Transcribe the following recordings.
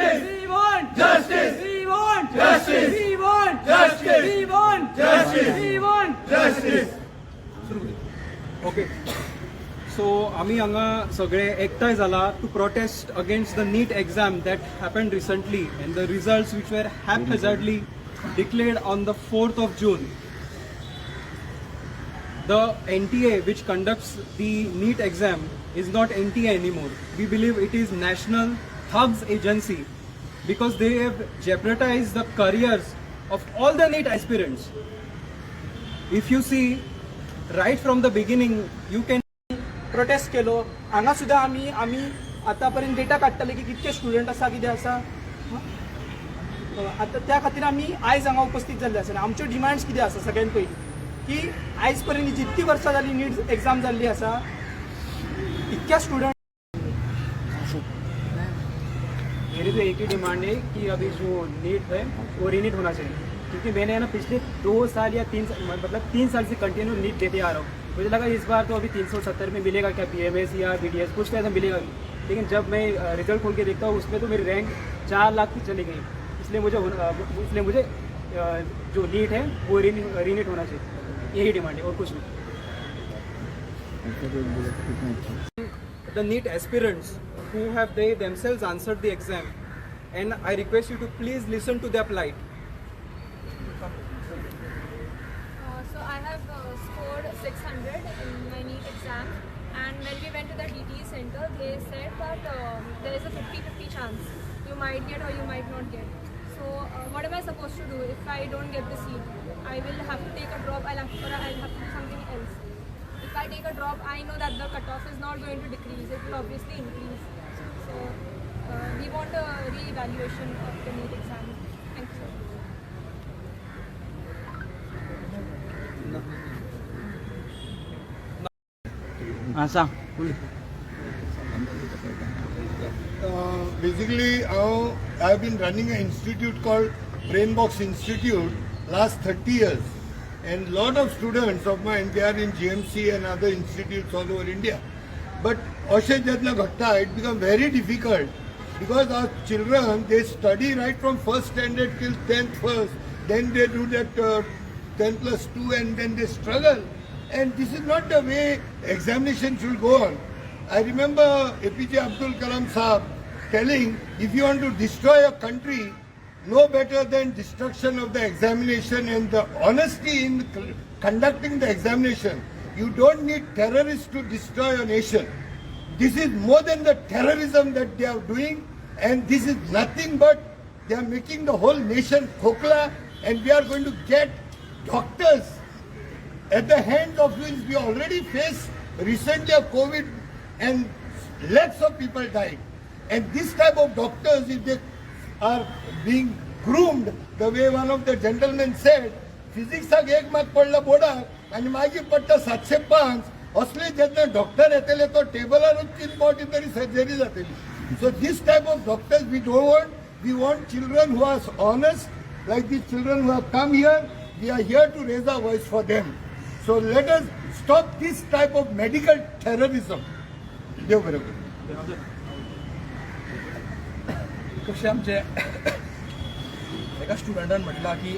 Justice! We want justice! We want justice! We want justice! We want justice! We want justice! Okay so आम्ही हांगा सगळे एकठांय जाला to protest against the NEET exam that happened recently and the results which were haphazardly declared on the 4th of June. The NTA which conducts the NEET exam is not NTA anymore. We believe it is National Thugs Agency because they have jeopardized the careers of all the NEET aspirants. If you see right from the beginning, you can protest केलो. हांगा सुद्दां आमी आतापर्यंत data काडटले की कितके student आसा कितें आसा. आतां त्या खातीर आमी आयज हांगा उपस्थित जाल्ले आसा. आमच्यो डिमांड्स कितें आसा सगळ्यान पयलीं की आयज पर्यंत जितकी वर्सां जाली नीट एग्जाम जाल्ली आसा इतक्या स्टुडंट. मेरी तो एक ही डिमांड है कि अभी जो नीट है वो रीनीट होना चाहिए क्योंकि मैंने ना पिछले 2 साल या 3 साल से कंटिन्यू नीट देते आ रहा हूँ. मुझे लगा इस बार तो अभी 370 में मिलेगा क्या PMS या BDS कुछ तो ऐसा मिलेगा, लेकिन जब मैं रिजल्ट खोल के देखता हूँ उसमें तो मेरी रैंक 4 लाख की चली गई. इसलिए मुझे जो नीट है वो रीनीट होना चाहिए. यही डिमांड है और कुछ नहीं. The NEET aspirants who have they themselves answered the exam, and I request you to please listen to their plight. So I have scored 600 in my NEET exam, and when we went to the DTE center, they said that there is a 50-50 chance you might get or you might not get. So what am I supposed to do if I don't get the seat? I will have to take a drop. I'll have to do something else. If I take a drop, I know that the cutoff is not going to decrease. It will obviously increase. So we want a re-evaluation of the NEET exam. Thank you. Basically, I've been running an institute called Brainbox Institute last 30 years, and lot of students of mine, they are in GMC and other institutes all over India. But it becomes very difficult because our children, they study right from first standard till 10th first, then they do that 10 plus 2 and then they struggle. And this is not the way examination should go on. I remember APJ Abdul Kalam Saab telling, if you want to destroy a country, no better than destruction of the examination and the honesty in conducting the examination. You don't need terrorists to destroy a nation. This is more than the terrorism that they are doing, and this is nothing but they are making the whole nation khokla, and we are going to get doctors at the hands of which we already faced recently a COVID and lakhs of people died. And this type of doctors, if they are being groomed, the way one of the gentlemen said, physics एक mark पडला बोर्डार आणि मागीर पडटा 705 असले जेन्ना doctor येतले तो टेबलारूच चिन पावटी तरी सर्जरी जातली. So this type of doctors we don't want. We want children who are honest, like these children who have come here. We are here to raise our voice for them. So let us stop this type of medical terrorism. देव बरोबर. कशें आमचे एका स्टुडंटान म्हटलां की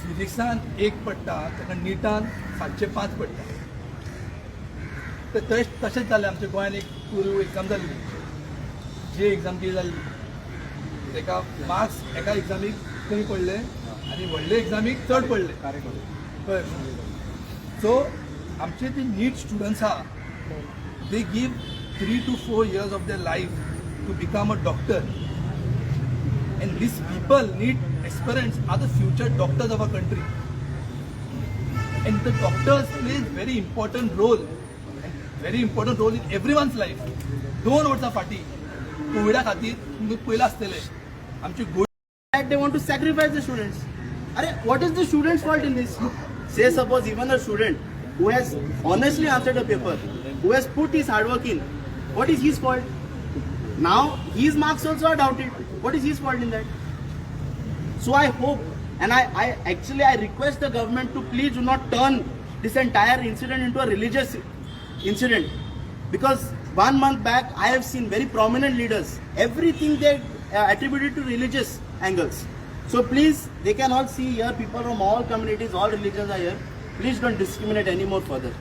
फिजिक्सान 1 पडटा ताका निटान 705 पडटा. तशेंच जालें आमच्या गोंयान एक पूर्व एग्जाम जाल्ली जे एग्जाम कितें जाल्ली ताका मार्क्स एका एग्जामीक कमी पडले आनी व्हडले एग्जामीक चड पडले कळ्ळें. सो आमचे ते नीट स्टुडंट्स आहा they give 3 to 4 years of their life to become a doctor, and these people, need aspirants, are the future doctors of our country, and the doctors play very important role in everyone's life. 2 वर्सां फाटीं कोविडा खातीर तुमकां पयलें आसतलें आमचे They want to sacrifice the students. What is the student's fault in this? Say suppose even a student who has honestly answered the paper, who has put his hard work in, what is his fault? Now his marks also are doubted. What is his fault in that? So I hope, and I request the government to please do not turn this entire incident into a religious incident, because 1 month back I have seen very prominent leaders, everything they attributed to religious angles. So please, they can all see here, people from all communities, all religions are here. Please don't discriminate anymore further.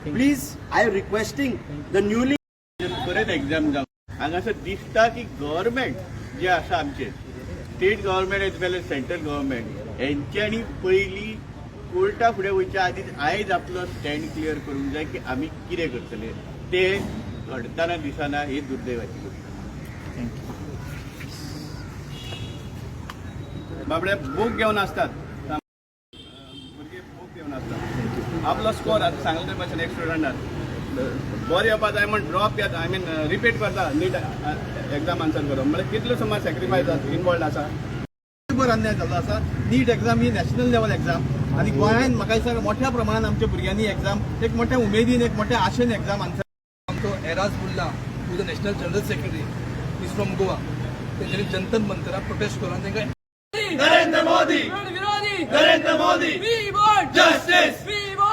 Please, I am requesting the newly परत exam जावं हांगासर दिसता की government जे आसा आमचे state government as well as central government हेंच्यांनी पयलीं कोर्टा फुडें वयच्या आदीं आयज आपलो स्टँड क्लियर करूंक जाय की आमी कितें करतले ते घडताना दिसना ही दुर्दैवाची गोष्ट. बाबडे बूक घेवन आसतात भुरगे बूक घेवन आसतात आपलो स्कोर आतां सांगले भशेन एक स्टुडंटान बरें येवपा जाय म्हण ड्रॉप घेता आय मीन रिपीट करता नीट एक्झाम आन्सर करप म्हळ्यार कितलो समज सॅक्रिफायस इनवॉल्ड आसा. बरो अन्याय जाल्लो आसा. नीट एक्झाम ही नॅशनल लेवल एक्झाम आनी गोंयांत म्हाका दिसता मोठ्या प्रमाणात आमच्या भुरग्यांनी एक्झाम एक मोठ्या उमेदीन एक मोठ्या आशेन एक्झाम आन्सर. आमचो Eraz Bulla who the national general secretary is from Goa तेंच्यांनी जंतर मंतरात प्रोटेस्ट करून तांकां नरेंद्र मोदी विरोधी Narendra Modi we want justice we want